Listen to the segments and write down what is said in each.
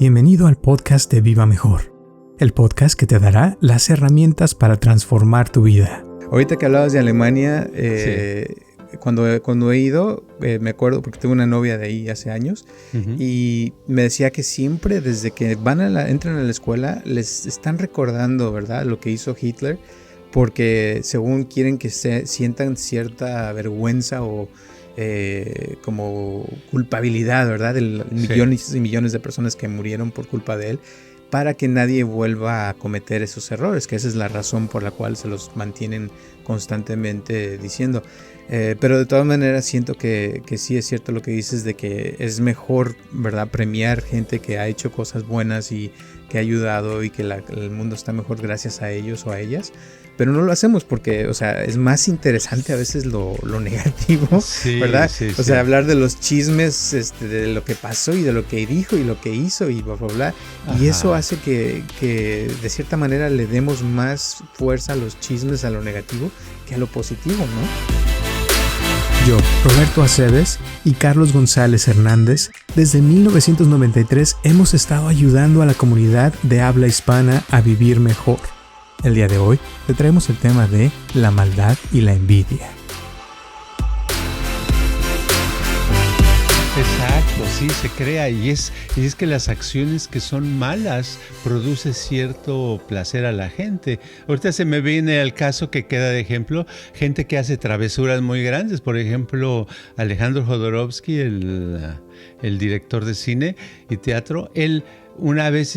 Bienvenido al podcast de Viva Mejor, el podcast que te dará las herramientas para transformar tu vida. Ahorita que hablabas de Alemania, Sí. cuando he ido, me acuerdo porque tuve una novia de ahí hace años, y me decía que siempre desde que entran a la escuela les están recordando, ¿verdad?, lo que hizo Hitler, porque según quieren que sientan cierta vergüenza o como culpabilidad, ¿verdad?, de millones y millones de personas que murieron por culpa de él, para que nadie vuelva a cometer esos errores, que esa es la razón por la cual se los mantienen constantemente diciendo. Pero de todas maneras siento que sí es cierto lo que dices de que es mejor, ¿verdad?, premiar gente que ha hecho cosas buenas y que ha ayudado y que el mundo está mejor gracias a ellos o a ellas. Pero no lo hacemos porque, o sea, es más interesante a veces lo negativo, Sí, ¿verdad? sí, O sí. sea, hablar de los chismes, de lo que pasó y de lo que dijo y lo que hizo y bla, bla, bla. Y eso hace que de cierta manera le demos más fuerza a los chismes, a lo negativo, que a lo positivo, ¿no? Yo, Roberto Aceves y Carlos González Hernández, desde 1993 hemos estado ayudando a la comunidad de habla hispana a vivir mejor. El día de hoy te traemos el tema de la maldad y la envidia. Exacto, sí, se crea y es que las acciones que son malas produce cierto placer a la gente. Ahorita se me viene al caso que queda de ejemplo, gente que hace travesuras muy grandes. Por ejemplo, Alejandro Jodorowsky, el director de cine y teatro, él una vez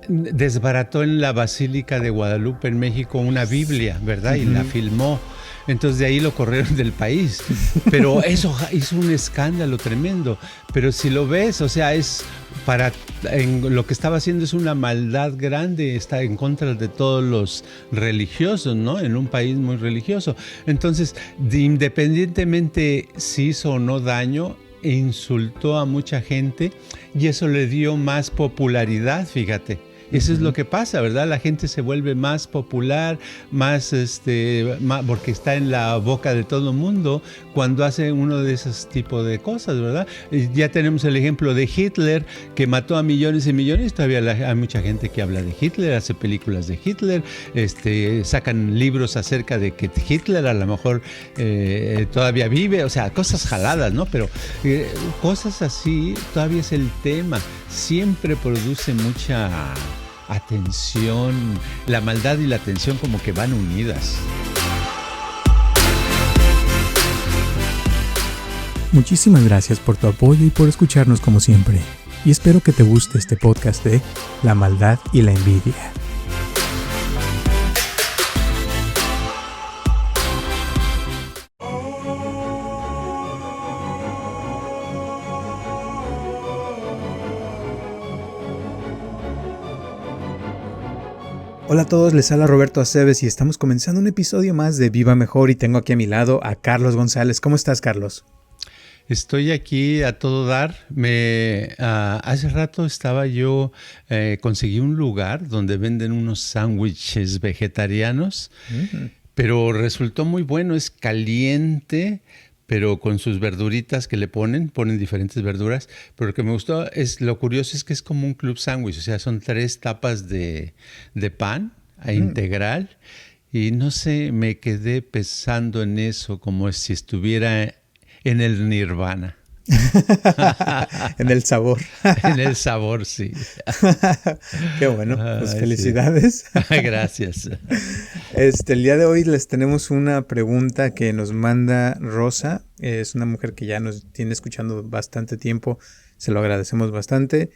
desbarató en la Basílica de Guadalupe en México una Biblia, ¿verdad? Y la filmó. Entonces de ahí lo corrieron del país. Pero eso hizo un escándalo tremendo. Pero si lo ves, o sea, lo que estaba haciendo es una maldad grande, está en contra de todos los religiosos, ¿no? En un país muy religioso. Entonces, independientemente si hizo o no daño, insultó a mucha gente y eso le dio más popularidad, fíjate. Eso es lo que pasa, ¿verdad? La gente se vuelve más popular, más porque está en la boca de todo el mundo cuando hace uno de esos tipos de cosas, ¿verdad? Ya tenemos el ejemplo de Hitler, que mató a millones y millones. Todavía hay mucha gente que habla de Hitler, hace películas de Hitler, sacan libros acerca de que Hitler a lo mejor todavía vive, o sea, cosas jaladas, ¿no? Pero cosas así todavía es el tema. Siempre produce mucha atención, la maldad y la atención como que van unidas. Muchísimas gracias por tu apoyo y por escucharnos como siempre. Y espero que te guste este podcast de la maldad y la envidia. Hola a todos, les habla Roberto Aceves y estamos comenzando un episodio más de Viva Mejor y tengo aquí a mi lado a Carlos González. ¿Cómo estás, Carlos? Estoy aquí a todo dar. Hace rato conseguí un lugar donde venden unos sándwiches vegetarianos, pero resultó muy bueno, es caliente, pero con sus verduritas que le ponen diferentes verduras. Pero lo que me gustó lo curioso es que es como un club sándwich, o sea, son 3 tapas de pan integral. Y no sé, me quedé pensando en eso como si estuviera en el nirvana. En el sabor. En el sabor, sí. Qué bueno, pues felicidades. Sí. Gracias. El día de hoy les tenemos una pregunta que nos manda Rosa. Es una mujer que ya nos tiene escuchando bastante tiempo. Se lo agradecemos bastante.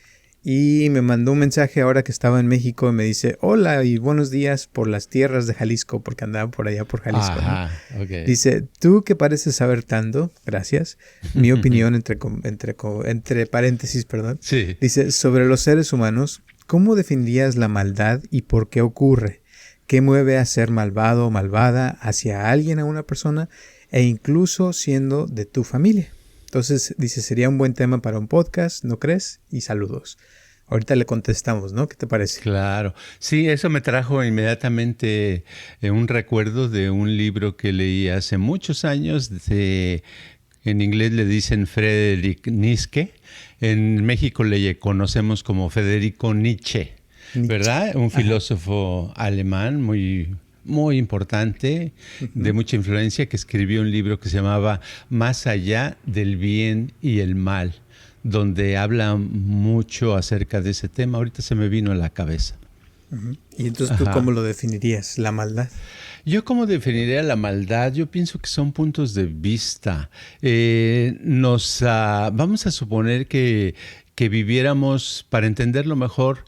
Y me mandó un mensaje ahora que estaba en México y me dice: hola y buenos días por las tierras de Jalisco, porque andaba por allá por Jalisco. Ajá, ¿no? okay. Dice: tú que pareces saber tanto, gracias. Mi opinión entre paréntesis, perdón. Sí. Dice: sobre los seres humanos, ¿cómo definirías la maldad y por qué ocurre? ¿Qué mueve a ser malvado o malvada hacia alguien, a una persona, e incluso siendo de tu familia? Entonces, dice, sería un buen tema para un podcast, ¿no crees? Y saludos. Ahorita le contestamos, ¿no? ¿Qué te parece? Claro. Sí, eso me trajo inmediatamente un recuerdo de un libro que leí hace muchos años En inglés le dicen Friedrich Nietzsche. En México le conocemos como Federico Nietzsche, ¿verdad? Un filósofo alemán muy, muy importante, de mucha influencia, que escribió un libro que se llamaba Más allá del bien y el mal, donde habla mucho acerca de ese tema. Ahorita se me vino a la cabeza. ¿Y entonces tú cómo lo definirías, la maldad? Yo cómo definiría la maldad, yo pienso que son puntos de vista. Vamos a suponer que viviéramos, para entenderlo mejor,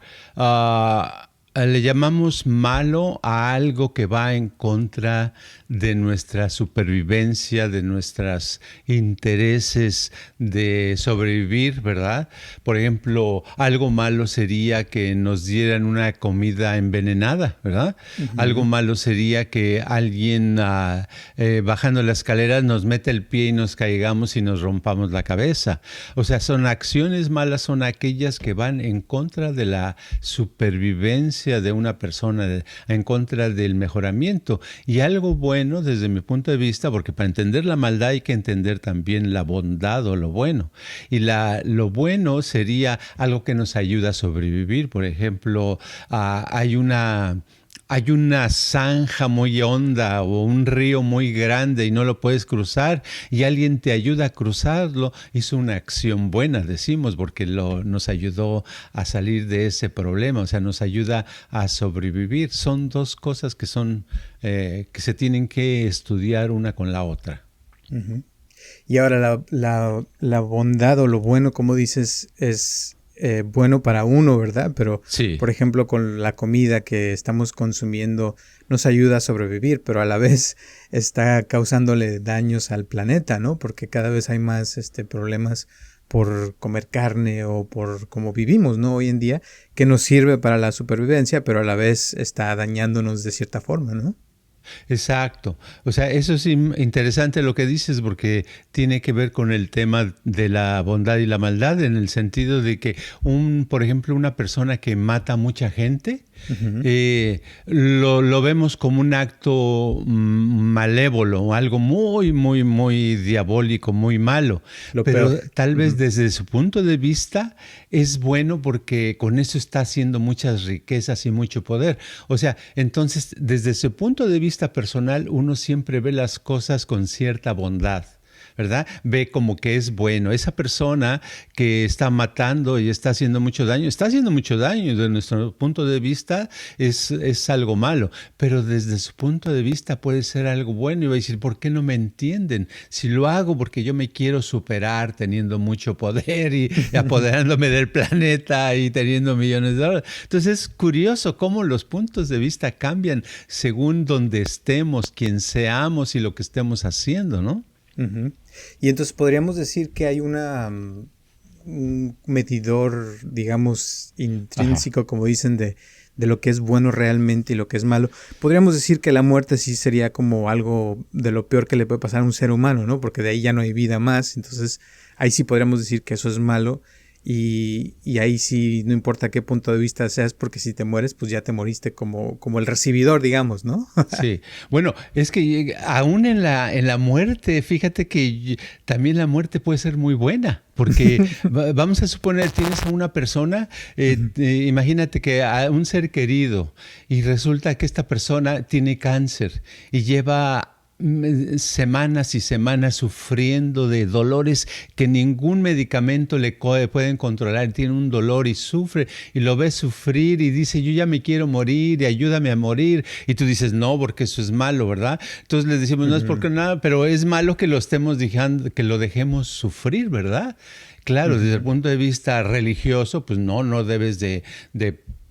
le llamamos malo a algo que va en contra de nuestra supervivencia, de nuestros intereses de sobrevivir, ¿verdad? Por ejemplo, algo malo sería que nos dieran una comida envenenada, ¿verdad? Algo malo sería que alguien bajando la escalera nos meta el pie y nos caigamos y nos rompamos la cabeza. O sea, son acciones malas, son aquellas que van en contra de la supervivencia de una persona, en contra del mejoramiento. Y algo bueno, desde mi punto de vista, porque para entender la maldad hay que entender también la bondad o lo bueno. Y lo bueno sería algo que nos ayuda a sobrevivir. Por ejemplo, hay una zanja muy honda o un río muy grande y no lo puedes cruzar y alguien te ayuda a cruzarlo. Hizo una acción buena, decimos, porque nos ayudó a salir de ese problema, o sea, nos ayuda a sobrevivir. Son dos cosas que que se tienen que estudiar una con la otra. Y ahora la bondad o lo bueno, como dices, es bueno para uno, ¿verdad? Pero, sí, por ejemplo, con la comida que estamos consumiendo nos ayuda a sobrevivir, pero a la vez está causándole daños al planeta, ¿no? Porque cada vez hay más problemas por comer carne o por cómo vivimos, ¿no? Hoy en día, que nos sirve para la supervivencia, pero a la vez está dañándonos de cierta forma, ¿no? Exacto. O sea, eso es interesante lo que dices porque tiene que ver con el tema de la bondad y la maldad, en el sentido de que, por ejemplo, una persona que mata a mucha gente, lo vemos como un acto malévolo, algo muy, muy, muy diabólico, muy malo. Pero tal vez desde su punto de vista es bueno porque con eso está haciendo muchas riquezas y mucho poder. O sea, entonces, desde su punto de vista personal, uno siempre ve las cosas con cierta bondad, ¿verdad? Ve como que es bueno. Esa persona que está matando y está haciendo mucho daño desde nuestro punto de vista es algo malo, pero desde su punto de vista puede ser algo bueno y va a decir, ¿por qué no me entienden? Si lo hago porque yo me quiero superar teniendo mucho poder y apoderándome del planeta y teniendo millones de dólares. Entonces es curioso cómo los puntos de vista cambian según donde estemos, quién seamos y lo que estemos haciendo, ¿no? Y entonces podríamos decir que hay un medidor, digamos, intrínseco, como dicen, de lo que es bueno realmente y lo que es malo. Podríamos decir que la muerte sí sería como algo de lo peor que le puede pasar a un ser humano, ¿no? Porque de ahí ya no hay vida más. Entonces ahí sí podríamos decir que eso es malo. Y ahí sí, no importa qué punto de vista seas, porque si te mueres, pues ya te moriste como el recibidor, digamos, ¿no? Sí, bueno, es que aún en la muerte, fíjate que también la muerte puede ser muy buena, porque vamos a suponer, tienes a una persona, imagínate que a un ser querido, y resulta que esta persona tiene cáncer y lleva semanas y semanas sufriendo de dolores que ningún medicamento le pueden controlar. Tiene un dolor y sufre y lo ves sufrir y dice, yo ya me quiero morir y ayúdame a morir, y tú dices, no, porque eso es malo, ¿verdad? Entonces le decimos, no es porque nada, pero es malo que lo estemos dejando, que lo dejemos sufrir, ¿verdad? Claro, desde el punto de vista religioso, pues no debes de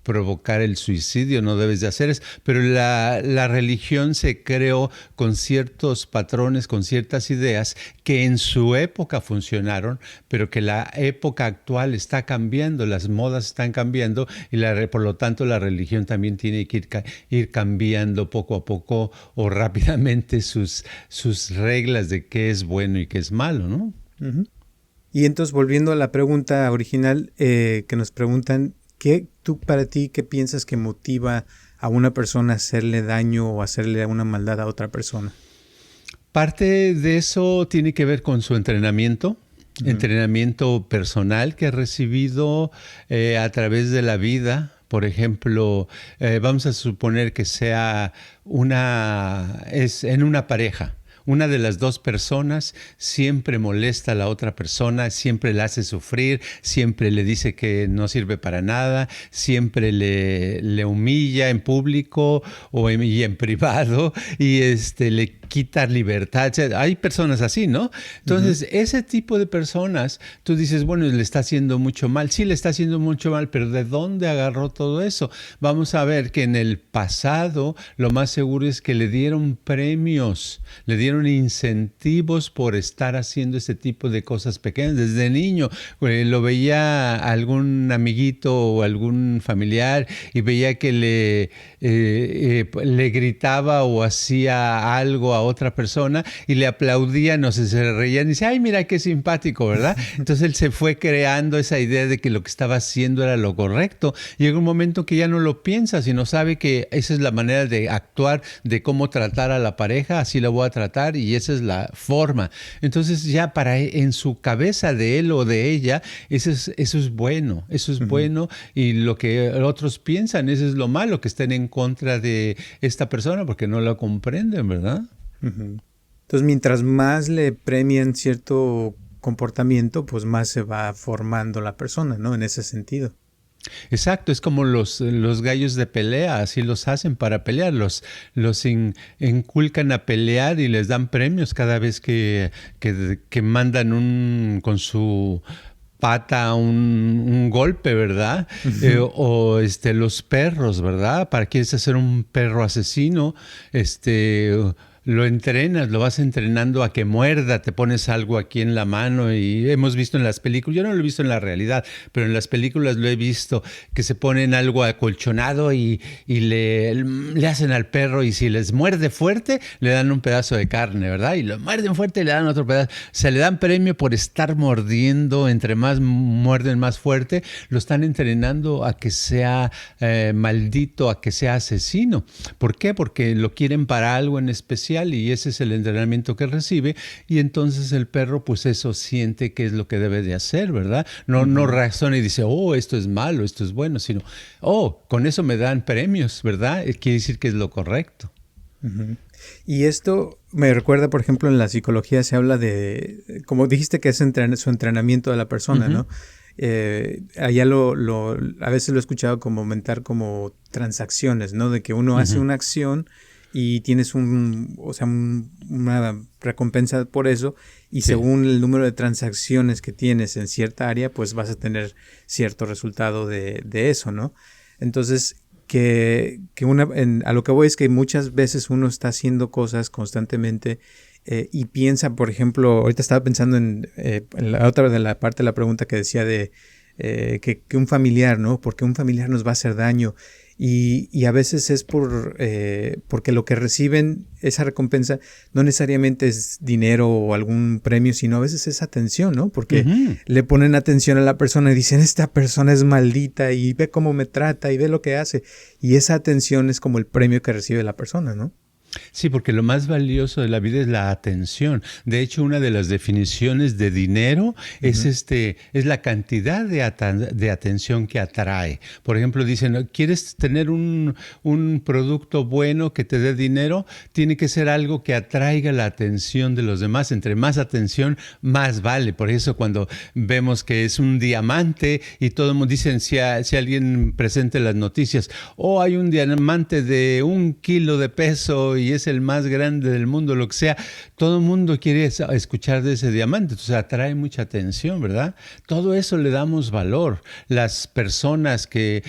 provocar el suicidio, no debes de hacer eso, pero la religión se creó con ciertos patrones, con ciertas ideas que en su época funcionaron, pero que la época actual está cambiando, las modas están cambiando y por lo tanto la religión también tiene que ir cambiando poco a poco o rápidamente sus reglas de qué es bueno y qué es malo, ¿no? Y entonces, volviendo a la pregunta original que nos preguntan, para ti, ¿qué piensas que motiva a una persona a hacerle daño o hacerle una maldad a otra persona? Parte de eso tiene que ver con su entrenamiento. Entrenamiento personal que ha recibido a través de la vida. Por ejemplo, vamos a suponer que sea es en una pareja. Una de las dos personas siempre molesta a la otra persona, siempre la hace sufrir, siempre le dice que no sirve para nada, siempre le humilla en público y en privado y le quita libertad. O sea, hay personas así, ¿no? Entonces, ese tipo de personas, tú dices, bueno, le está haciendo mucho mal. Sí, le está haciendo mucho mal, pero ¿de dónde agarró todo eso? Vamos a ver que en el pasado lo más seguro es que le dieron premios, le dieron incentivos por estar haciendo ese tipo de cosas pequeñas. Desde niño lo veía algún amiguito o algún familiar y veía que le gritaba o hacía algo a otra persona y le aplaudían o se reían y dice, ay, mira qué simpático, ¿verdad? Entonces él se fue creando esa idea de que lo que estaba haciendo era lo correcto. Llega un momento que ya no lo piensa, sino sabe que esa es la manera de actuar, de cómo tratar a la pareja, así la voy a tratar y esa es la forma. Entonces ya en su cabeza de él o de ella, eso es bueno, bueno, y lo que otros piensan, eso es lo malo, que estén en contra de esta persona porque no la comprenden, ¿verdad? Entonces, mientras más le premian cierto comportamiento, pues más se va formando la persona, ¿no? En ese sentido. Exacto, es como los gallos de pelea, así los hacen para pelear, los inculcan a pelear y les dan premios cada vez que mandan con su pata un golpe, ¿verdad? O los perros, ¿verdad? Para quieres hacer un perro asesino, lo entrenas, lo vas entrenando a que muerda, te pones algo aquí en la mano y hemos visto en las películas, yo no lo he visto en la realidad, pero en las películas lo he visto, que se ponen algo acolchonado y le hacen al perro y si les muerde fuerte, le dan un pedazo de carne, ¿verdad? Y lo muerden fuerte y le dan otro pedazo. Se le dan premio por estar mordiendo, entre más muerden más fuerte, lo están entrenando a que sea maldito, a que sea asesino. ¿Por qué? Porque lo quieren para algo en especial y ese es el entrenamiento que recibe y entonces el perro pues eso siente que es lo que debe de hacer, ¿verdad? No razona y dice, oh, esto es malo, esto es bueno, sino, oh, con eso me dan premios, ¿verdad? Quiere decir que es lo correcto. Y esto me recuerda, por ejemplo, en la psicología se habla de, como dijiste, que es su entrenamiento de la persona, ¿no? Allá a veces lo he escuchado como aumentar como transacciones, ¿no? De que uno hace una acción y tienes una recompensa por eso y según el número de transacciones que tienes en cierta área, pues vas a tener cierto resultado de eso, ¿no? Entonces, a lo que voy es que muchas veces uno está haciendo cosas constantemente y piensa, por ejemplo, ahorita estaba pensando en la otra de la parte de la pregunta que decía de que un familiar, ¿no? Porque un familiar nos va a hacer daño. Y a veces es porque lo que reciben, esa recompensa, no necesariamente es dinero o algún premio, sino a veces es atención, ¿no? Porque le ponen atención a la persona y dicen, esta persona es maldita y ve cómo me trata y ve lo que hace. Y esa atención es como el premio que recibe la persona, ¿no? Sí, porque lo más valioso de la vida es la atención. De hecho, una de las definiciones de dinero es la cantidad de atención que atrae. Por ejemplo, dicen, ¿quieres tener un producto bueno que te dé dinero? Tiene que ser algo que atraiga la atención de los demás. Entre más atención, más vale. Por eso cuando vemos que es un diamante y todo el mundo dicen, si alguien presenta las noticias, hay un diamante de 1 kilo de peso y es el más grande del mundo, lo que sea, todo el mundo quiere escuchar de ese diamante, entonces atrae mucha atención, ¿verdad? Todo eso le damos valor. Las personas que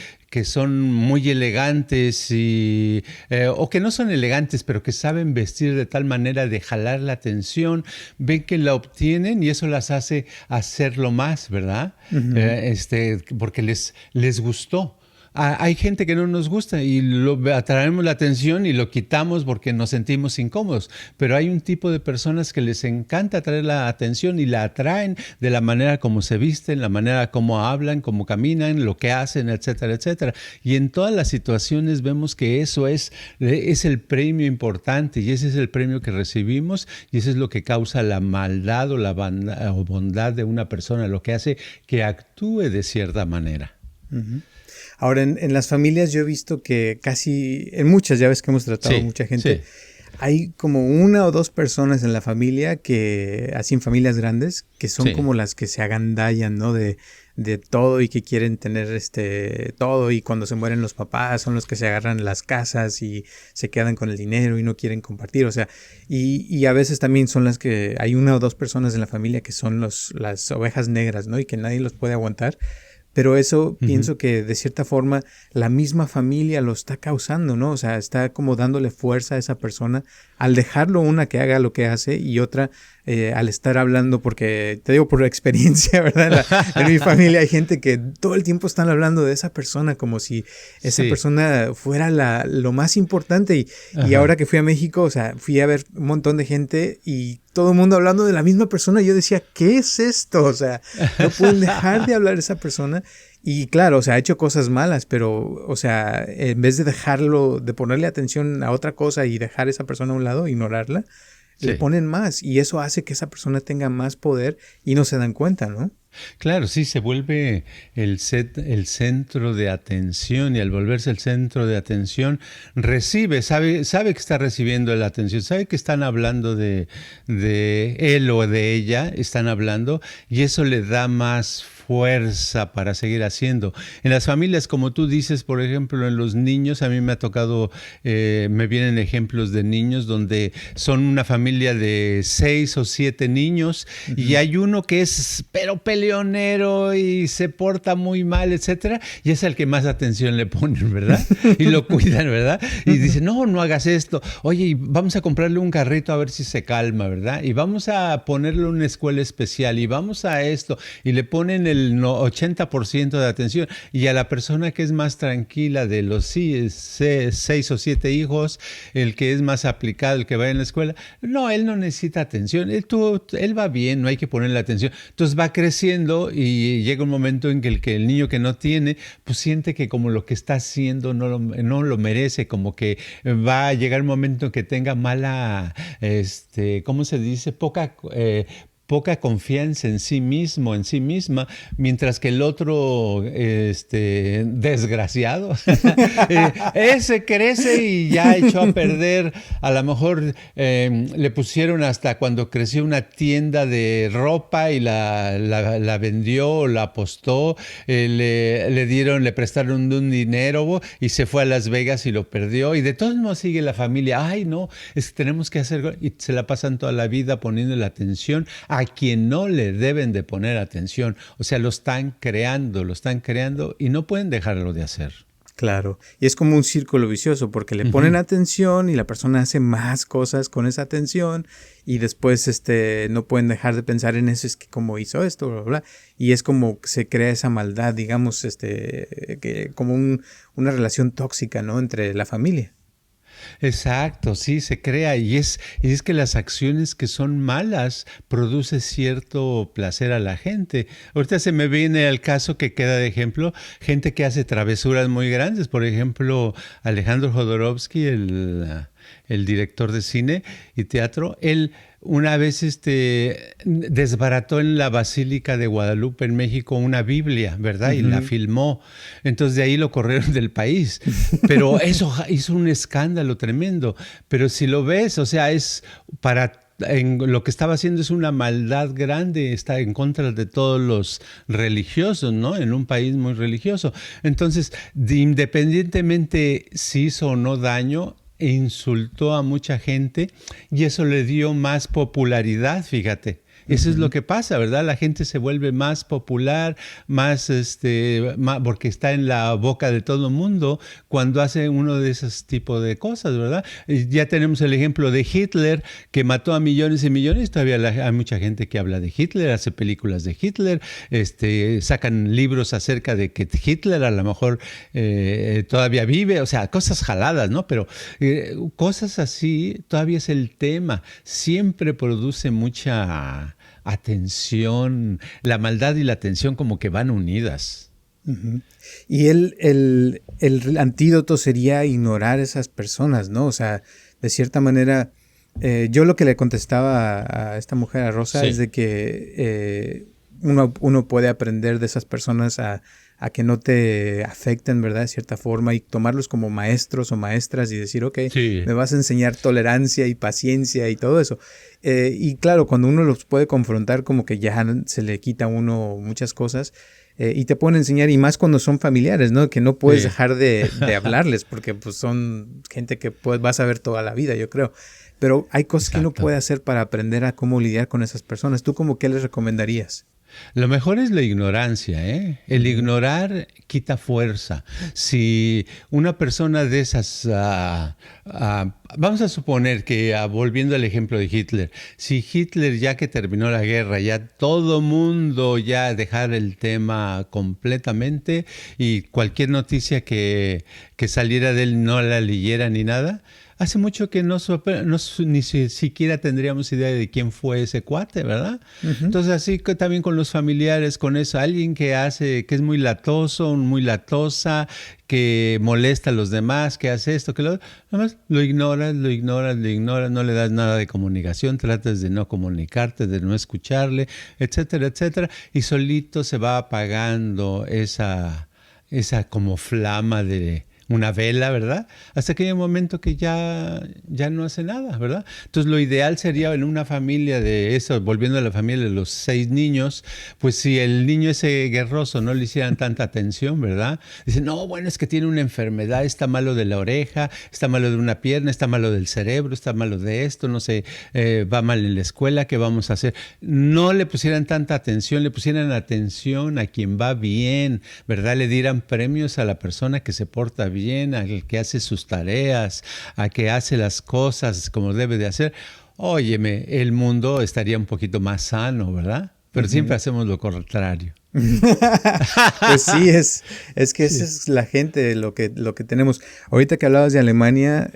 son muy elegantes o que no son elegantes, pero que saben vestir de tal manera de jalar la atención, ven que la obtienen y eso las hace hacerlo más, ¿verdad? Porque les gustó. hay gente que no nos gusta y atraemos la atención y lo quitamos porque nos sentimos incómodos, pero hay un tipo de personas que les encanta atraer la atención y la atraen de la manera como se visten, la manera como hablan, cómo caminan, lo que hacen, etcétera, etcétera. Y en todas las situaciones vemos que eso es el premio importante y ese es el premio que recibimos y eso es lo que causa la maldad o la bondad de una persona, lo que hace que actúe de cierta manera. Uh-huh. Ahora, en las familias yo he visto que casi, en muchas, ya ves que hemos tratado mucha gente, hay como una o dos personas en la familia que, así en familias grandes, que son como las que se agandallan, ¿no? De todo y que quieren tener todo, y cuando se mueren los papás son los que se agarran las casas y se quedan con el dinero y no quieren compartir, o sea, y a veces también son las que, hay una o dos personas en la familia que son las ovejas negras, ¿no? Y que nadie los puede aguantar. Pero eso pienso que de cierta forma la misma familia lo está causando, ¿no? O sea, está como dándole fuerza a esa persona al dejarlo, una que haga lo que hace y otra al estar hablando, porque te digo por experiencia, ¿verdad? En mi familia hay gente que todo el tiempo están hablando de esa persona como si esa persona fuera lo más importante. Y ahora que fui a México, o sea, fui a ver un montón de gente y todo el mundo hablando de la misma persona. Yo decía, ¿qué es esto? O sea, no pueden dejar de hablar de esa persona. Y claro, o sea, ha hecho cosas malas, pero, o sea, en vez de dejarlo, de ponerle atención a otra cosa y dejar a esa persona a un lado, ignorarla, le ponen más. Y eso hace que esa persona tenga más poder y no se dan cuenta, ¿no? Claro, sí, se vuelve el centro de atención y al volverse el centro de atención sabe que está recibiendo la atención, sabe que están hablando de él o de ella, están hablando y eso le da más fuerza para seguir haciendo. En las familias, como tú dices, por ejemplo, en los niños, a mí me ha tocado, me vienen ejemplos de niños donde son una familia de 6 o 7 niños y hay uno que es pero peleonero y se porta muy mal, etcétera, y es el que más atención le ponen, ¿verdad? Y lo cuidan, ¿verdad? Y dicen, no hagas esto. Oye, vamos a comprarle un carrito a ver si se calma, ¿verdad? Y vamos a ponerle una escuela especial y vamos a esto. Y le ponen el 80% de atención. Y a la persona que es más tranquila de los 6 o 7 hijos, el que es más aplicado, el que va en la escuela, no, él no necesita atención. Él va bien, no hay que ponerle atención. Entonces va creciendo y llega un momento en que el niño que no tiene, pues siente que como lo que está haciendo no lo merece, como que va a llegar un momento en que tenga mala, ¿cómo se dice? Poca confianza en sí mismo, en sí misma, mientras que el otro, desgraciado, ese crece y ya echó a perder, a lo mejor le pusieron hasta cuando creció una tienda de ropa y la vendió, la apostó, le prestaron un dinero y se fue a Las Vegas y lo perdió y de todos modos sigue la familia, ay no, es que tenemos que hacer, y se la pasan toda la vida poniendo la atención a quien no le deben de poner atención. O sea, lo están creando y no pueden dejarlo de hacer. Claro, y es como un círculo vicioso porque le ponen atención y la persona hace más cosas con esa atención y después no pueden dejar de pensar en eso, es que cómo hizo esto, bla, bla, y es como se crea esa maldad, digamos, como una relación tóxica, ¿no? Entre la familia. Exacto, sí, se crea y es que las acciones que son malas produce cierto placer a la gente. Ahorita se me viene al caso que queda de ejemplo, gente que hace travesuras muy grandes, por ejemplo, Alejandro Jodorowsky, el director de cine y teatro, él una vez desbarató en la Basílica de Guadalupe en México una Biblia, ¿verdad? Y la filmó. Entonces de ahí lo corrieron del país. Pero eso hizo un escándalo tremendo. Pero si lo ves, o sea, lo que estaba haciendo es una maldad grande, está en contra de todos los religiosos, ¿no? En un país muy religioso. Entonces, independientemente si hizo o no daño, insultó a mucha gente y eso le dio más popularidad, fíjate. Eso es lo que pasa, ¿verdad? La gente se vuelve más popular, porque está en la boca de todo el mundo cuando hace uno de esos tipos de cosas, ¿verdad? Ya tenemos el ejemplo de Hitler, que mató a millones y millones. Todavía hay mucha gente que habla de Hitler, hace películas de Hitler, sacan libros acerca de que Hitler a lo mejor todavía vive, o sea, cosas jaladas, ¿no? Pero cosas así todavía es el tema. Siempre produce mucha atención. La maldad y la atención como que van unidas. Uh-huh. Y el antídoto sería ignorar a esas personas, ¿no? O sea, de cierta manera, yo lo que le contestaba a esta mujer, a Rosa, sí, es de que uno puede aprender de esas personas a que no te afecten, ¿verdad? De cierta forma, y tomarlos como maestros o maestras y decir, ok, sí, me vas a enseñar tolerancia y paciencia y todo eso. Y claro, cuando uno los puede confrontar, como que ya se le quita a uno muchas cosas y te pueden enseñar, y más cuando son familiares, ¿no? Que no puedes dejar de hablarles porque pues son gente que vas a ver toda la vida, yo creo. Pero hay cosas que uno puede hacer para aprender a cómo lidiar con esas personas. ¿Tú como qué les recomendarías? Lo mejor es la ignorancia, ¿eh? El ignorar quita fuerza. Si una persona de esas, vamos a suponer que, volviendo al ejemplo de Hitler, si Hitler ya que terminó la guerra, ya todo mundo ya dejar el tema completamente y cualquier noticia que saliera de él no la leyera ni nada, hace mucho que ni siquiera tendríamos idea de quién fue ese cuate, ¿verdad? Uh-huh. Entonces, así que también con los familiares, con eso, alguien que es muy latoso, muy latosa, que molesta a los demás, que hace esto, que lo otro, nada más lo ignoras, no le das nada de comunicación, tratas de no comunicarte, de no escucharle, etcétera, etcétera, y solito se va apagando esa como flama de una vela, ¿verdad? Hasta que hay un momento que ya no hace nada, ¿verdad? Entonces lo ideal sería en una familia de eso, volviendo a la familia de los 6 niños, pues si el niño ese guerroso no le hicieran tanta atención, ¿verdad? Dicen, no, bueno, es que tiene una enfermedad, está malo de la oreja, está malo de una pierna, está malo del cerebro, está malo de esto, no sé, va mal en la escuela, ¿qué vamos a hacer? No le pusieran tanta atención, le pusieran atención a quien va bien, ¿verdad? Le dieran premios a la persona que se porta bien, al que hace sus tareas, a que hace las cosas como debe de hacer. Óyeme, el mundo estaría un poquito más sano, ¿verdad? Pero uh-huh, siempre hacemos lo contrario. Pues sí, es que esa es la gente, lo que tenemos. Ahorita que hablabas de Alemania,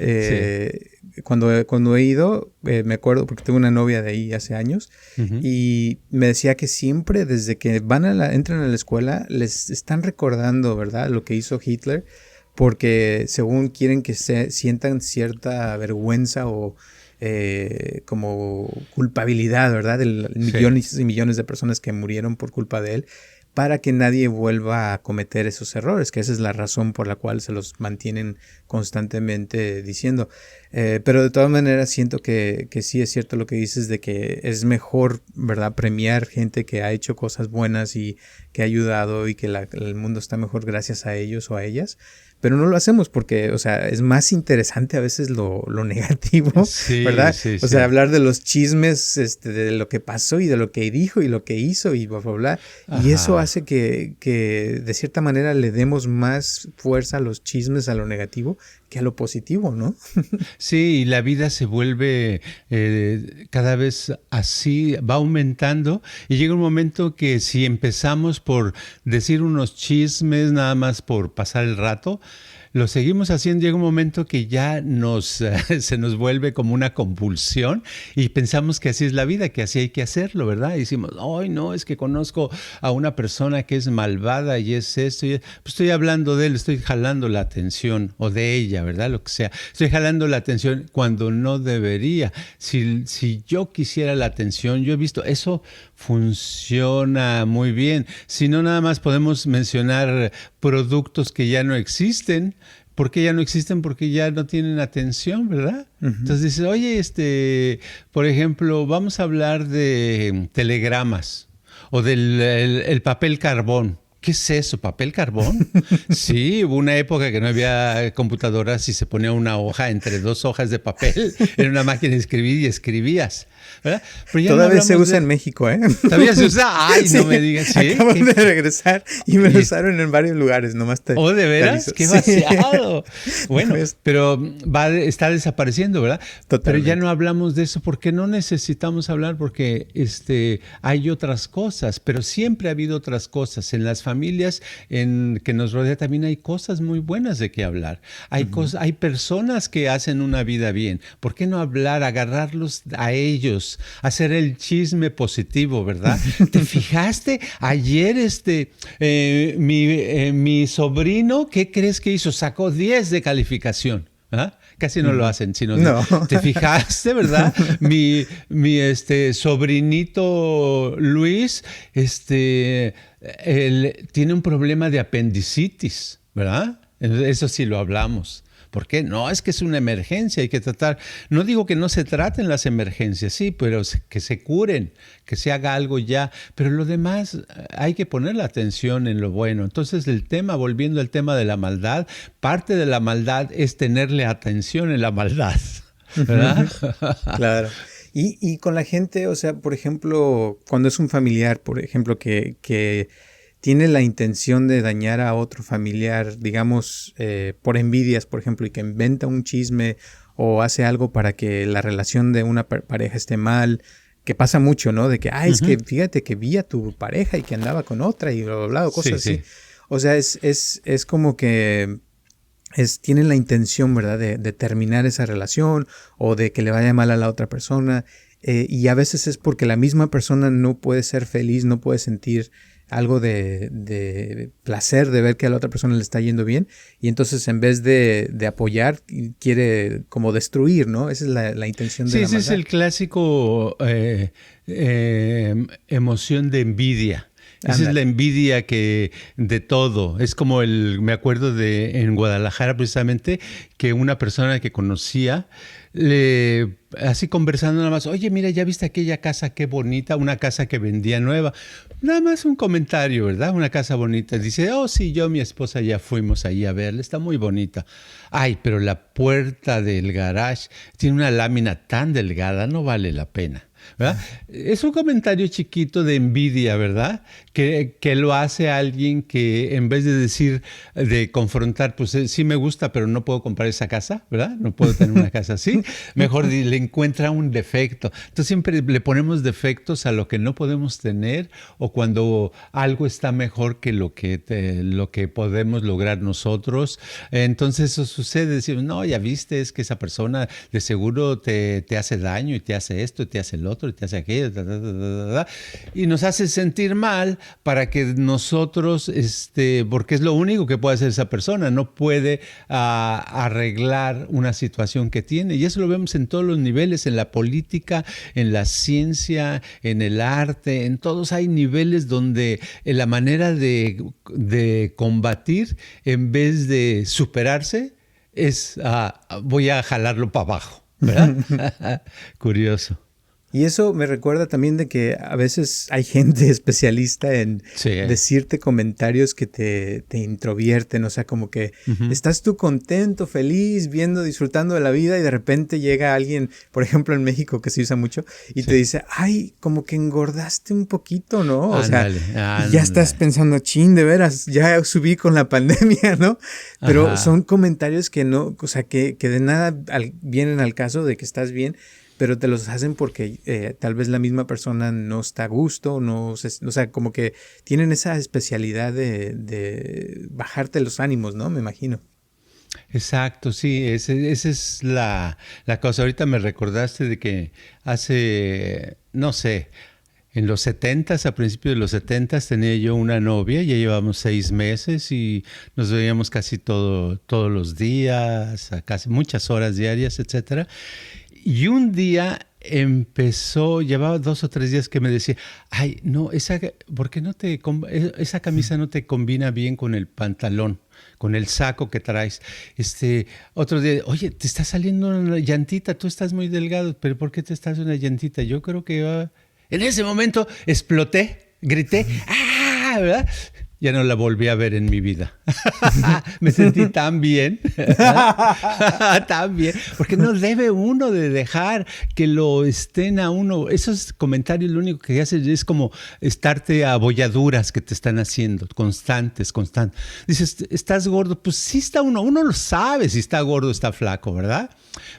cuando he ido, me acuerdo porque tuve una novia de ahí hace años, uh-huh, y me decía que siempre desde que entran a la escuela les están recordando, ¿verdad? Lo que hizo Hitler, porque según quieren que sientan cierta vergüenza o como culpabilidad, ¿verdad? De millones y millones de personas que murieron por culpa de él, para que nadie vuelva a cometer esos errores, que esa es la razón por la cual se los mantienen constantemente diciendo. Pero de todas maneras siento que sí es cierto lo que dices de que es mejor, ¿verdad?, premiar gente que ha hecho cosas buenas y que ha ayudado y que el mundo está mejor gracias a ellos o a ellas. Pero no lo hacemos porque, o sea, es más interesante a veces lo negativo, sí, ¿verdad? Sí, o sea, hablar de los chismes, de lo que pasó y de lo que dijo y lo que hizo y bla, bla, bla. Ajá. Y eso hace que de cierta manera le demos más fuerza a los chismes, a lo negativo, que a lo positivo, ¿no? Sí, y la vida se vuelve cada vez así, va aumentando y llega un momento que si empezamos por decir unos chismes nada más por pasar el rato, lo seguimos haciendo, llega un momento que ya se nos vuelve como una compulsión y pensamos que así es la vida, que así hay que hacerlo, ¿verdad? Y decimos, ay, no, es que conozco a una persona que es malvada y es esto, pues estoy hablando de él, estoy jalando la atención, o de ella, ¿verdad? Lo que sea, estoy jalando la atención cuando no debería. Si yo quisiera la atención, yo he visto, eso funciona muy bien. Si no, nada más podemos mencionar productos que ya no existen. ¿Por qué ya no existen? Porque ya no tienen atención, ¿verdad? Uh-huh. Entonces dices, oye, por ejemplo, vamos a hablar de telegramas o del el papel carbón, ¿Qué es eso? ¿Papel carbón? Sí, hubo una época que no había computadoras y se ponía una hoja entre dos hojas de papel en una máquina de escribir y escribías, ¿verdad? Pero ya todavía no se usa en México, ¿eh? ¿Todavía se usa? Ay, sí, no me digas. ¿Sí? Acabo de regresar y me lo usaron en varios lugares, nomás te... ¿Oh, de veras? ¡Qué vaciado! Bueno, pero está desapareciendo, ¿verdad? Totalmente. Pero ya no hablamos de eso porque no necesitamos hablar porque hay otras cosas, pero siempre ha habido otras cosas. En las familias que nos rodea también hay cosas muy buenas de qué hablar. Hay personas que hacen una vida bien. ¿Por qué no hablar, agarrarlos a ellos, hacer el chisme positivo, verdad? ¿Te fijaste? Ayer mi sobrino, ¿qué crees que hizo? Sacó 10 de calificación. ¿Ah? Casi no lo hacen, sino no. ¿Te fijaste, verdad? mi sobrinito Luis, él tiene un problema de apendicitis, ¿verdad? Eso sí lo hablamos. ¿Por qué? No, es que es una emergencia, hay que tratar. No digo que no se traten las emergencias, sí, pero que se curen, que se haga algo ya. Pero lo demás hay que poner la atención en lo bueno. Entonces volviendo al tema de la maldad, parte de la maldad es tenerle atención en la maldad, ¿verdad? Claro. Y con la gente, o sea, por ejemplo, cuando es un familiar, por ejemplo, que tiene la intención de dañar a otro familiar, digamos, por envidias, por ejemplo, y que inventa un chisme o hace algo para que la relación de una pareja esté mal, que pasa mucho, ¿no? De que, es que fíjate que vi a tu pareja y que andaba con otra y bla, bla, bla, cosas así. Sí. O sea, es como que tienen la intención, ¿verdad?, de terminar esa relación o de que le vaya mal a la otra persona. Y a veces es porque la misma persona no puede ser feliz, no puede sentir algo de placer de ver que a la otra persona le está yendo bien, y entonces en vez de apoyar quiere como destruir, ¿no? Esa es la intención de la maldad. Sí, ese es el clásico emoción de envidia. Esa es la envidia de todo. Es como me acuerdo en Guadalajara precisamente, que una persona que conocía, así conversando nada más, oye, mira, ¿ya viste aquella casa qué bonita? Una casa que vendía nueva. Nada más un comentario, ¿verdad? Una casa bonita. Dice, sí, yo y mi esposa ya fuimos ahí a verla, está muy bonita. Ay, pero la puerta del garage tiene una lámina tan delgada, no vale la pena, ¿verdad? Es un comentario chiquito de envidia, ¿verdad? Que lo hace alguien que en vez de confrontar, pues sí me gusta, pero no puedo comprar esa casa, ¿verdad? No puedo tener una casa así. Mejor le encuentra un defecto. Entonces siempre le ponemos defectos a lo que no podemos tener, o cuando algo está mejor que lo que podemos lograr nosotros. Entonces eso sucede. Decimos, no, ya viste, es que esa persona de seguro te hace daño y te hace esto y te hace el otro y te hace aquello, y nos hace sentir mal para que nosotros, porque es lo único que puede hacer esa persona, no puede arreglar una situación que tiene, y eso lo vemos en todos los niveles, en la política, en la ciencia, en el arte, en todos hay niveles donde la manera de combatir, en vez de superarse, es voy a jalarlo para abajo, ¿verdad? Curioso. Y eso me recuerda también de que a veces hay gente especialista en decirte comentarios que te introvierten, o sea, como que estás tú contento, feliz, disfrutando de la vida, y de repente llega alguien, por ejemplo en México que se usa mucho, y te dice, ay, como que engordaste un poquito, ¿no? O sea, y ya estás pensando, chin, de veras, ya subí con la pandemia, ¿no? Pero son comentarios que no, o sea, que de nada vienen al caso de que estás bien, pero te los hacen porque tal vez la misma persona no está a gusto, o sea, como que tienen esa especialidad de bajarte los ánimos, ¿no? Me imagino. Exacto, sí, esa es la cosa. Ahorita me recordaste de que hace, no sé, en los 70s, a principios de los 70s, tenía yo una novia, ya llevamos 6 meses y nos veíamos casi todos los días, casi muchas horas diarias, etcétera. Y un día llevaba 2 o 3 días que me decía, ay, no, ¿por qué esa camisa no te combina bien con el pantalón, con el saco que traes? Otro día, oye, te está saliendo una llantita, tú estás muy delgado, pero ¿por qué te estás una llantita? Yo creo que en ese momento exploté, grité, ¿verdad? ya no la volví a ver en mi vida. Me sentí tan bien, tan bien, porque no debe uno de dejar que lo estén a uno. Esos comentarios lo único que hacen es como estarte a abolladuras que te están haciendo, constantes. Dices, ¿estás gordo? Pues sí está uno lo sabe si está gordo o está flaco, ¿verdad?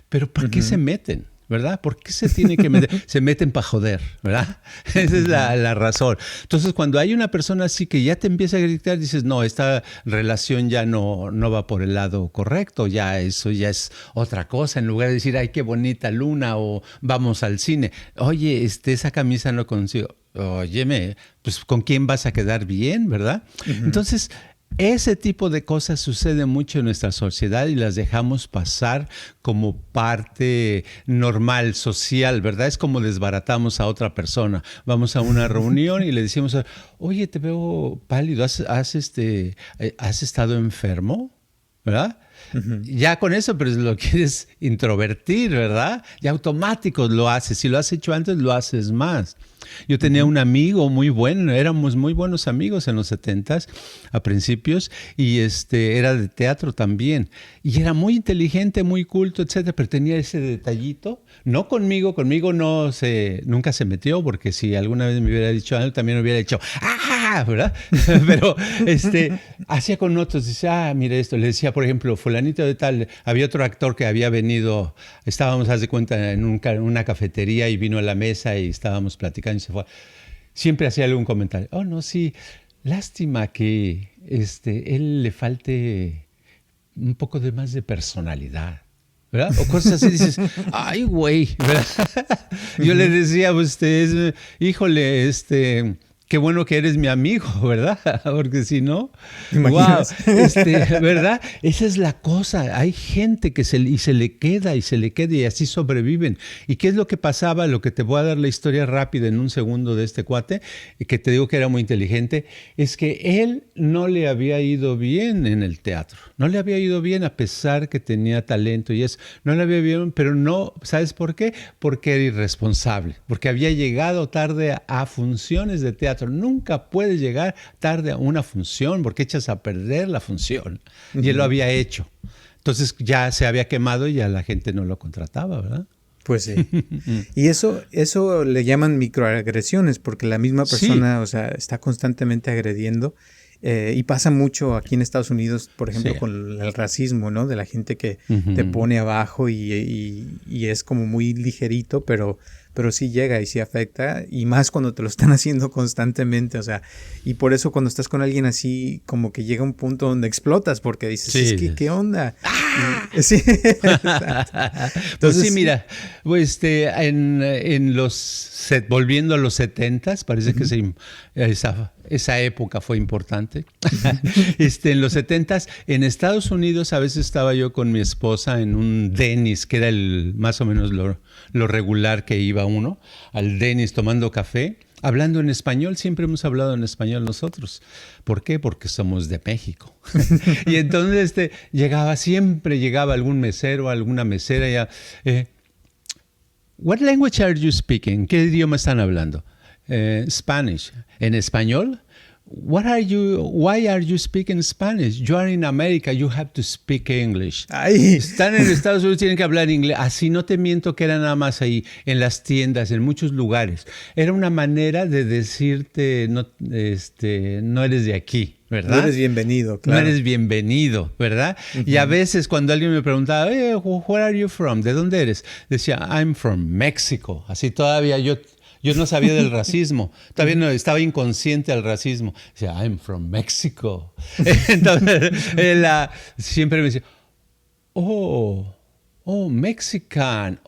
Pero ¿por qué se meten? ¿Verdad? ¿Por qué se tiene que meter? Se meten para joder, ¿verdad? Esa es la razón. Entonces, cuando hay una persona así que ya te empieza a gritar, dices, no, esta relación ya no va por el lado correcto, ya eso ya es otra cosa. En lugar de decir, ay, qué bonita luna, o vamos al cine. Oye, esa camisa no consigo. Óyeme, pues ¿con quién vas a quedar bien, verdad? Entonces, ese tipo de cosas sucede mucho en nuestra sociedad y las dejamos pasar como parte normal, social, ¿verdad? Es como desbaratamos a otra persona. Vamos a una reunión y le decimos, oye, te veo pálido, ¿has estado enfermo? ¿Verdad? Ya con eso, pero lo quieres introvertir, ¿verdad? Ya automático lo haces. Si lo has hecho antes, lo haces más. Yo tenía un amigo muy bueno, éramos muy buenos amigos en los 70s, a principios, y era de teatro también. Y era muy inteligente, muy culto, etcétera, pero tenía ese detallito. No conmigo nunca se metió, porque si alguna vez me hubiera dicho algo, también hubiera dicho, ¡ah! ¿Verdad? Pero hacía con otros, dice, mira esto. Le decía, por ejemplo, fulanito de tal, había otro actor que había venido, estábamos, haz de cuenta, en una cafetería y vino a la mesa y estábamos platicando y se fue. Siempre hacía algún comentario. Oh, no, sí, lástima que él le falte un poco de más de personalidad, ¿verdad? O cosas así, dices, ay, güey, ¿verdad? Yo le decía, híjole, qué bueno que eres mi amigo, ¿verdad? Porque si no, wow, ¿verdad? Esa es la cosa. Hay gente que se le queda y así sobreviven. ¿Y qué es lo que pasaba? Lo que te voy a dar la historia rápida en un segundo de este cuate, que te digo que era muy inteligente, es que él no le había ido bien en el teatro. No le había ido bien a pesar que tenía talento y eso. No le había ido bien, pero no, ¿sabes por qué? Porque era irresponsable, porque había llegado tarde a funciones de teatro. Nunca puedes llegar tarde a una función porque echas a perder la función. Y él lo había hecho. Entonces ya se había quemado y ya la gente no lo contrataba, ¿verdad? Pues sí. Y eso le llaman microagresiones porque la misma persona, sí, o sea, está constantemente agrediendo. Y pasa mucho aquí en Estados Unidos, por ejemplo, sí, con el racismo, ¿no? De la gente que te pone abajo y es como muy ligerito, pero sí llega y sí afecta, y más cuando te lo están haciendo constantemente, o sea, y por eso cuando estás con alguien así, como que llega un punto donde explotas, porque dices, sí, es que, ¿qué onda? ¡Ah! Sí. Entonces, pues sí, mira, pues volviendo a los 70s, parece que esa época fue importante. En los 70s, en Estados Unidos, a veces estaba yo con mi esposa en un Denny's, que era más o menos lo regular que iba uno, al Denny's tomando café, hablando en español. Siempre hemos hablado en español nosotros. ¿Por qué? Porque somos de México. Y entonces siempre llegaba algún mesero, alguna mesera, ya, What language are you speaking? ¿Qué idioma están hablando? Spanish. ¿En español? Why are you speaking Spanish? You are in America, you have to speak English. Ay. Están en Estados Unidos, tienen que hablar inglés. Así no te miento que era nada más ahí, en las tiendas, en muchos lugares. Era una manera de decirte, no eres de aquí, ¿verdad? No eres bienvenido, claro. No eres bienvenido, ¿verdad? Uh-huh. Y a veces cuando alguien me preguntaba, where are you from? ¿De dónde eres? Decía, I'm from Mexico. Así todavía yo no sabía del racismo. Todavía no, estaba inconsciente al racismo. Decía, I'm from Mexico. Entonces, él siempre me decía, Mexican.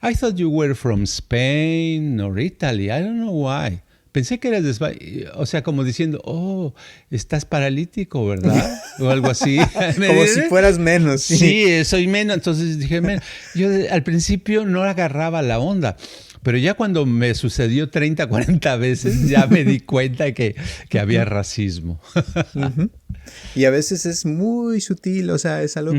I thought you were from Spain or Italy. I don't know why. Pensé que eras de España, o sea, como diciendo, estás paralítico, ¿verdad? O algo así. Como si fueras menos. Sí, soy menos. Entonces dije, yo al principio no agarraba la onda, pero ya cuando me sucedió 30, 40 veces, ya me di cuenta que había racismo. Uh-huh. Y a veces es muy sutil, o sea, es algo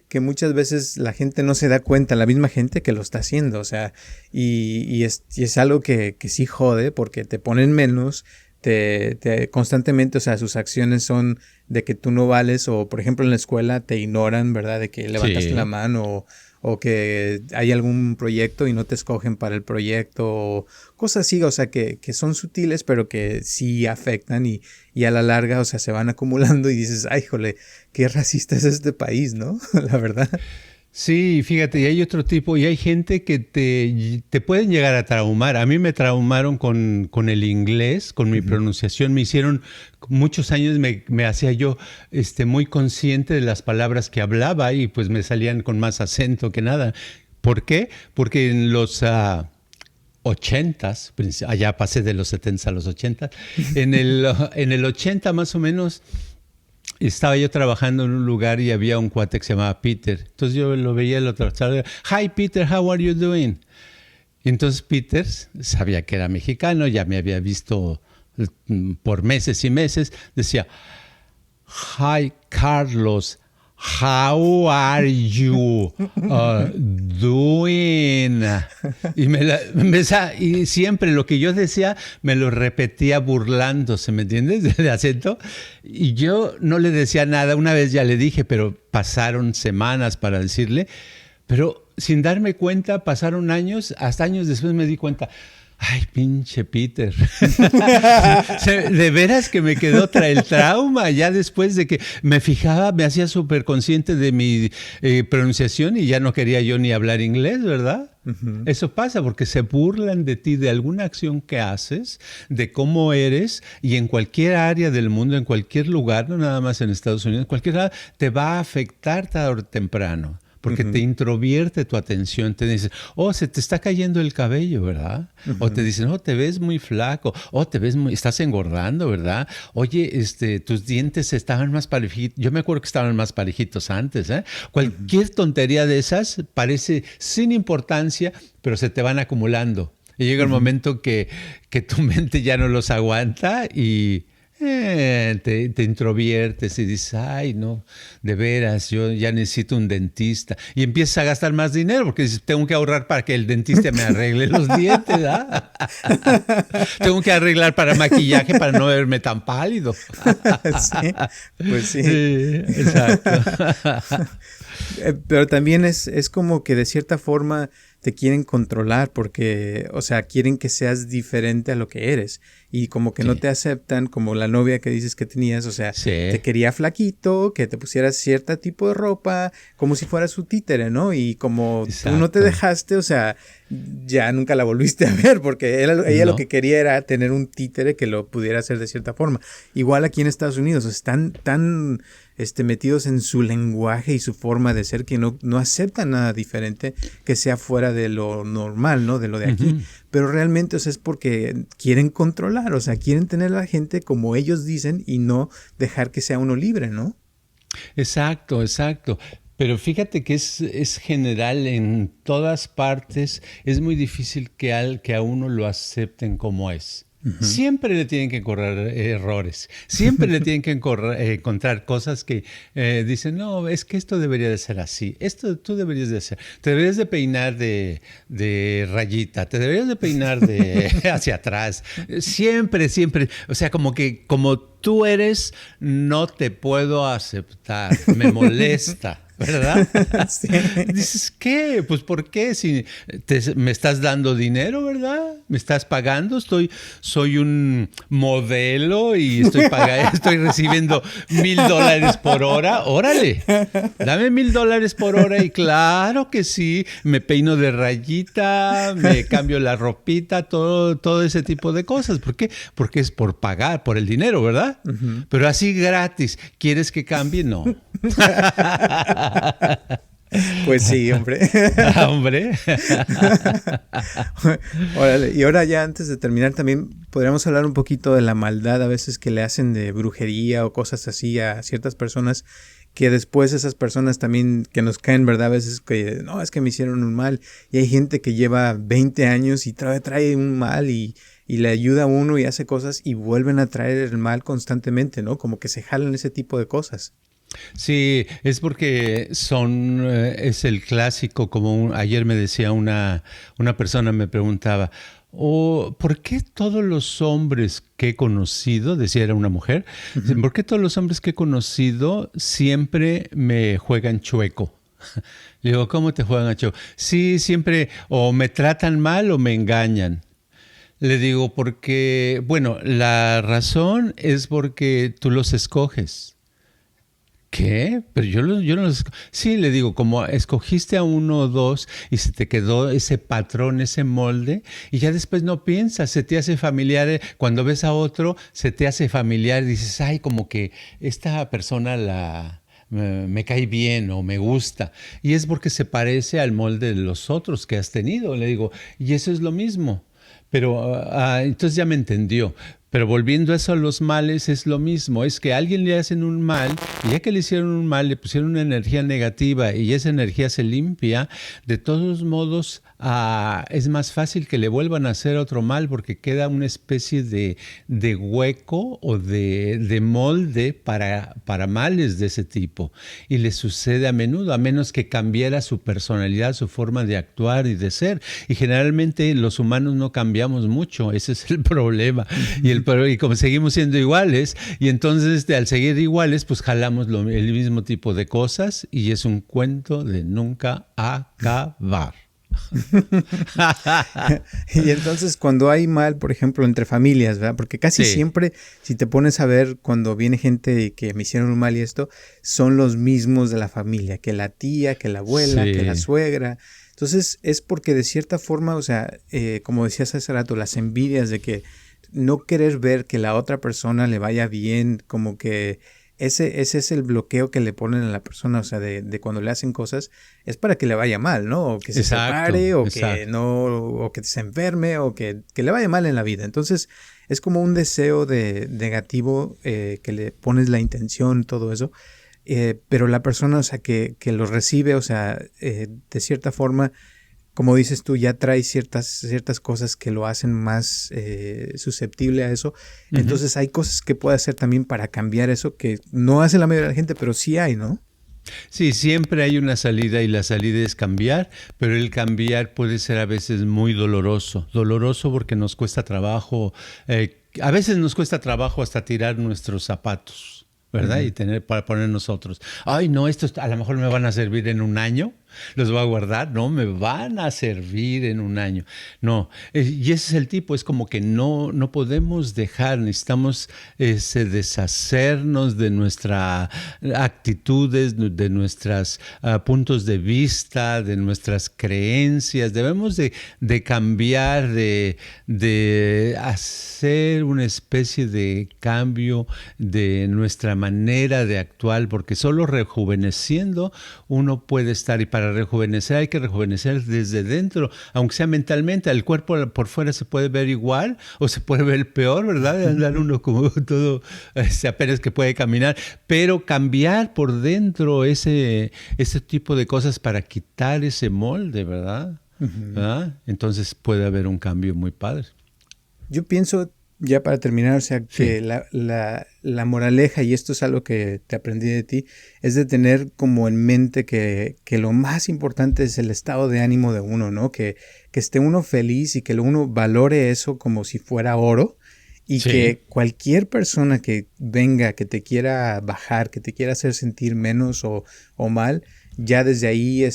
que muchas veces la gente no se da cuenta, la misma gente que lo está haciendo, o sea, y es algo que sí jode porque te ponen menos, constantemente, o sea, sus acciones son de que tú no vales, o por ejemplo en la escuela te ignoran, ¿verdad? De que levantaste la mano, o que hay algún proyecto y no te escogen para el proyecto, o cosas así, o sea, que son sutiles, pero que sí afectan y a la larga, o sea, se van acumulando y dices, ay, jole, qué racista es este país, ¿no? La verdad. Sí, fíjate, y hay otro tipo, y hay gente que te pueden llegar a traumar. A mí me traumaron con el inglés, con mi pronunciación. Me hicieron, muchos años me hacía yo muy consciente de las palabras que hablaba y pues me salían con más acento que nada. ¿Por qué? Porque en los 80s, allá pasé de los 70s a los 80s, en el 80 más o menos. Estaba yo trabajando en un lugar y había un cuate que se llamaba Peter. Entonces yo lo veía el otro lado. Hi Peter, how are you doing? Y entonces Peter sabía que era mexicano, ya me había visto por meses y meses. Decía, hi Carlos, how are you doing? Y siempre lo que yo decía me lo repetía burlándose, ¿me entiendes? De acento. Y yo no le decía nada. Una vez ya le dije, pero pasaron semanas para decirle. Pero sin darme cuenta, pasaron años. Hasta años después me di cuenta. Ay, pinche Peter. De veras que me quedó el trauma ya después de que me fijaba, me hacía súper consciente de mi pronunciación y ya no quería yo ni hablar inglés, ¿verdad? Uh-huh. Eso pasa porque se burlan de ti, de alguna acción que haces, de cómo eres, y en cualquier área del mundo, en cualquier lugar, no nada más en Estados Unidos, en cualquier lugar, te va a afectar tarde o temprano. Porque te introvierte tu atención, te dicen, oh, se te está cayendo el cabello, ¿verdad? O te dicen, oh, te ves muy flaco, oh, estás engordando, ¿verdad? Oye, tus dientes estaban más parejitos, yo me acuerdo que estaban más parejitos antes, ¿eh? Cualquier tontería de esas parece sin importancia, pero se te van acumulando. Y llega el momento que tu mente ya no los aguanta y te introviertes y dices, ay, no, de veras, yo ya necesito un dentista. Y empiezas a gastar más dinero porque dices, tengo que ahorrar para que el dentista me arregle los dientes, ¿verdad? Tengo que arreglar para maquillaje para no verme tan pálido. Sí, pues sí. Sí, exacto. Pero también es como que de cierta forma te quieren controlar porque, o sea, quieren que seas diferente a lo que eres y como que no te aceptan, como la novia que dices que tenías, o sea, te quería flaquito, que te pusieras cierto tipo de ropa, como si fueras su títere, ¿no? Y como tú no te dejaste, o sea, ya nunca la volviste a ver porque ella lo que quería era tener un títere que lo pudiera hacer de cierta forma. Igual aquí en Estados Unidos, están tan metidos en su lenguaje y su forma de ser que no aceptan nada diferente que sea fuera de lo normal, ¿no? De lo de aquí. Pero realmente, o sea, es porque quieren controlar, o sea, quieren tener a la gente como ellos dicen y no dejar que sea uno libre, ¿no? Exacto, exacto. Pero fíjate que es general en todas partes. Es muy difícil que a uno lo acepten como es. Siempre le tienen que correr errores, siempre le tienen que encontrar cosas que dicen, no, es que esto debería de ser así, esto tú deberías de hacer, te deberías de peinar de rayita, te deberías de peinar hacia atrás, siempre, o sea, como tú eres, no te puedo aceptar, me molesta. ¿Verdad? Sí. Dices, ¿qué? Pues ¿por qué? Si me estás dando dinero, ¿verdad? ¿Me estás pagando? Soy un modelo y estoy recibiendo $1,000 por hora. ¡Órale! Dame $1,000 por hora y claro que sí, me peino de rayita, me cambio la ropita, todo ese tipo de cosas. ¿Por qué? Porque es por pagar, por el dinero, ¿verdad? Pero así gratis. ¿Quieres que cambie? No. Pues sí, hombre. Hombre. Órale, y ahora ya antes de terminar también podríamos hablar un poquito de la maldad a veces que le hacen de brujería o cosas así a ciertas personas que después esas personas también que nos caen, ¿verdad? A veces que no, es que me hicieron un mal y hay gente que lleva 20 años y trae un mal y le ayuda a uno y hace cosas y vuelven a traer el mal constantemente, ¿no? Como que se jalan ese tipo de cosas. Sí, es porque es el clásico, ayer me decía una persona, me preguntaba, o ¿por qué todos los hombres que he conocido, decía era una mujer, ¿por qué todos los hombres que he conocido siempre me juegan chueco? Le digo, ¿cómo te juegan a chueco? Sí, siempre o me tratan mal o me engañan. Le digo, porque, bueno, la razón es porque tú los escoges. ¿Qué? Pero yo no los... Sí, le digo, como escogiste a uno o dos y se te quedó ese patrón, ese molde, y ya después no piensas, se te hace familiar, cuando ves a otro, se te hace familiar y dices, ay, como que esta persona me cae bien o me gusta. Y es porque se parece al molde de los otros que has tenido. Le digo, y eso es lo mismo. Pero entonces ya me entendió. Pero volviendo a eso, a los males es lo mismo. Es que a alguien le hacen un mal y ya que le hicieron un mal, le pusieron una energía negativa y esa energía se limpia. De todos modos, es más fácil que le vuelvan a hacer otro mal porque queda una especie de hueco o de molde para males de ese tipo. Y le sucede a menudo, a menos que cambiara su personalidad, su forma de actuar y de ser. Y generalmente los humanos no cambiamos mucho, ese es el problema. Y como seguimos siendo iguales, y entonces al seguir iguales, pues jalamos el mismo tipo de cosas y es un cuento de nunca acabar. Y entonces cuando hay mal, por ejemplo, entre familias, ¿verdad? Porque casi siempre, si te pones a ver, cuando viene gente que me hicieron un mal y esto, son los mismos de la familia, que la tía, que la abuela, que la suegra. Entonces es porque de cierta forma, o sea, como decías hace rato, las envidias de que no querer ver que la otra persona le vaya bien, como que ese es el bloqueo que le ponen a la persona, o sea, de cuando le hacen cosas, es para que le vaya mal, ¿no? O que se separe, o que no, o que se enferme, o que le vaya mal en la vida. Entonces, es como un deseo negativo que le pones la intención, todo eso. Pero la persona, o sea, que lo recibe, o sea, de cierta forma, como dices tú, ya trae ciertas cosas que lo hacen más susceptible a eso. Uh-huh. Entonces hay cosas que puede hacer también para cambiar eso, que no hace la mayoría de la gente, pero sí hay, ¿no? Sí, siempre hay una salida y la salida es cambiar, pero el cambiar puede ser a veces muy doloroso. Doloroso porque nos cuesta trabajo, a veces nos cuesta trabajo hasta tirar nuestros zapatos, ¿verdad? Uh-huh. Y tener para poner nosotros. Ay, no, estos a lo mejor me van a servir en un año. Los voy a guardar, no, me van a servir en un año. No, y ese es el tipo, es como que no podemos dejar, necesitamos deshacernos de nuestras actitudes, de nuestros puntos de vista, de nuestras creencias. Debemos de cambiar, de hacer una especie de cambio de nuestra manera de actuar, porque solo rejuveneciendo uno puede estar, y para rejuvenecer hay que rejuvenecer desde dentro, aunque sea mentalmente. El cuerpo por fuera se puede ver igual o se puede ver peor, ¿verdad? Andar uno como todo, apenas que puede caminar, pero cambiar por dentro ese tipo de cosas para quitar ese molde, ¿verdad? Uh-huh. ¿Verdad? Entonces puede haber un cambio muy padre. Yo pienso, ya para terminar, o sea, que la moraleja, y esto es algo que te aprendí de ti, es de tener como en mente que lo más importante es el estado de ánimo de uno, ¿no? Que esté uno feliz y que uno valore eso como si fuera oro, y que cualquier persona que venga, que te quiera bajar, que te quiera hacer sentir menos o mal, ya desde ahí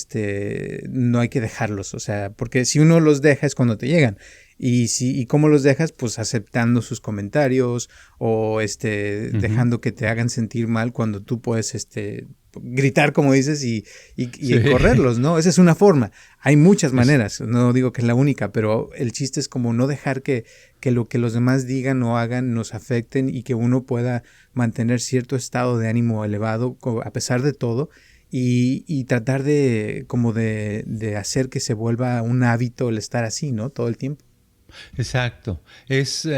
no hay que dejarlos, o sea, porque si uno los deja es cuando te llegan. Y cómo los dejas, pues aceptando sus comentarios o uh-huh. dejando que te hagan sentir mal cuando tú puedes gritar, como dices, y correrlos, ¿no? Esa es una forma. Hay muchas maneras, no digo que es la única, pero el chiste es como no dejar que lo que los demás digan o hagan nos afecten y que uno pueda mantener cierto estado de ánimo elevado a pesar de todo. Y tratar de hacer que se vuelva un hábito el estar así, ¿no? Todo el tiempo. Exacto. Es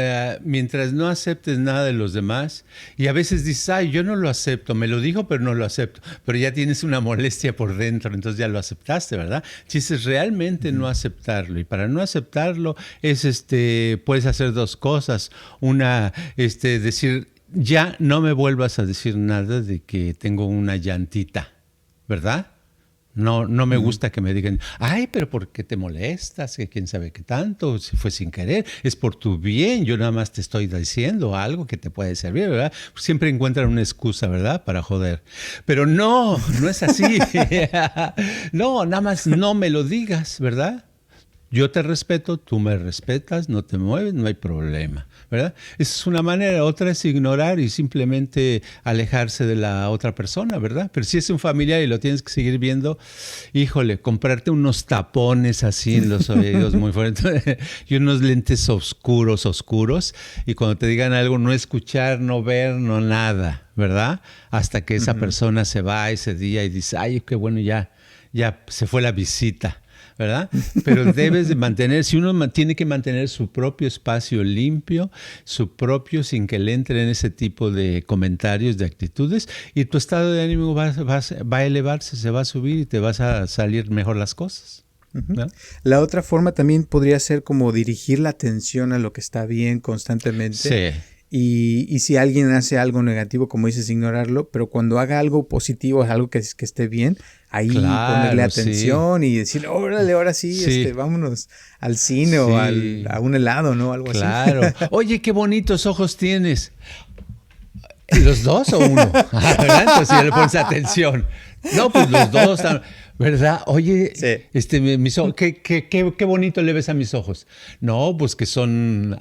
mientras no aceptes nada de los demás, y a veces dices, ay, yo no lo acepto, me lo dijo, pero no lo acepto, pero ya tienes una molestia por dentro, entonces ya lo aceptaste, ¿verdad? Si es realmente no aceptarlo, y para no aceptarlo es puedes hacer dos cosas. Una, decir, ya no me vuelvas a decir nada de que tengo una llantita, ¿verdad? No me gusta que me digan, ay, pero ¿por qué te molestas? Que quién sabe qué tanto, si fue sin querer, es por tu bien, yo nada más te estoy diciendo algo que te puede servir, ¿verdad? Siempre encuentran una excusa, ¿verdad? Para joder. Pero no es así. No, nada más no me lo digas, ¿verdad? Yo te respeto, tú me respetas, no te mueves, no hay problema, ¿verdad? Esa es una manera. Otra es ignorar y simplemente alejarse de la otra persona, ¿verdad? Pero si es un familiar y lo tienes que seguir viendo, híjole, comprarte unos tapones así en los oídos muy fuertes y unos lentes oscuros, y cuando te digan algo, no escuchar, no ver, no nada, ¿verdad? Hasta que esa persona se va ese día y dice, ay, qué bueno, ya se fue la visita, ¿verdad? Pero debes de mantener, si uno tiene que mantener su propio espacio limpio, su propio, sin que le entren ese tipo de comentarios, de actitudes, y tu estado de ánimo va a elevarse, se va a subir y te vas a salir mejor las cosas. ¿No? La otra forma también podría ser como dirigir la atención a lo que está bien constantemente. Sí. Y si alguien hace algo negativo, como dices, ignorarlo, pero cuando haga algo positivo, algo que esté bien, ahí ponerle atención y decir, órale, ahora sí. Vámonos al cine o a un helado, ¿no? Algo así. Claro. Oye, qué bonitos ojos tienes. ¿Los dos o uno? ¿Verdad? Entonces ya le pones atención. No, pues los dos, ¿verdad? Oye, mis ojos, qué bonito le ves a mis ojos. No, pues que son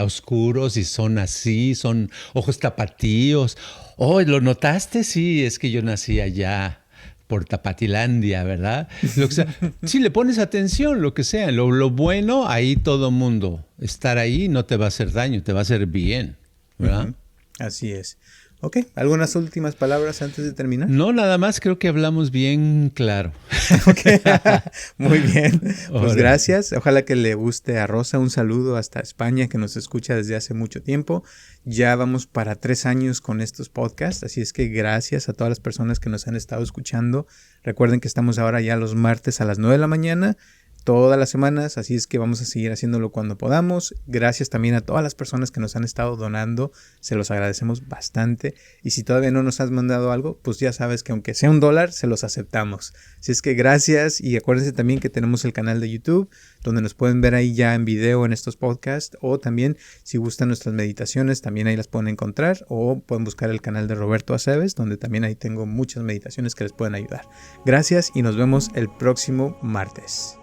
oscuros y son así, son ojos tapatíos. Oh, ¿lo notaste? Sí, es que yo nací allá por Tapatilandia, ¿verdad? Lo que sea. Sí, le pones atención, lo que sea. Lo bueno, ahí todo mundo. Estar ahí no te va a hacer daño, te va a hacer bien, ¿verdad? Así es. Ok, ¿algunas últimas palabras antes de terminar? No, nada más, creo que hablamos bien claro. Okay. Muy bien, pues gracias. Ojalá que le guste a Rosa. Un saludo hasta España, que nos escucha desde hace mucho tiempo. Ya vamos para 3 años con estos podcasts, así es que gracias a todas las personas que nos han estado escuchando. Recuerden que estamos ahora ya los martes a las 9 de la mañana. Todas las semanas, así es que vamos a seguir haciéndolo cuando podamos. Gracias también a todas las personas que nos han estado donando, se los agradecemos bastante. Y si todavía no nos has mandado algo, pues ya sabes que aunque sea $1, se los aceptamos. Así es que gracias, y acuérdense también que tenemos el canal de YouTube, donde nos pueden ver ahí ya en video en estos podcasts, o también si gustan nuestras meditaciones, también ahí las pueden encontrar, o pueden buscar el canal de Roberto Aceves, donde también ahí tengo muchas meditaciones que les pueden ayudar. Gracias y nos vemos el próximo martes.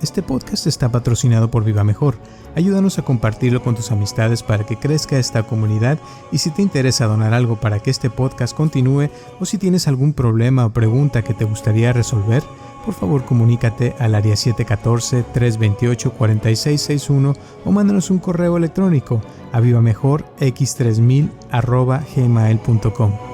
Este podcast está patrocinado por Viva Mejor. Ayúdanos a compartirlo con tus amistades para que crezca esta comunidad, y si te interesa donar algo para que este podcast continúe, o si tienes algún problema o pregunta que te gustaría resolver, por favor comunícate al área 714-328-4661 o mándanos un correo electrónico a vivamejorx3000@gmail.com.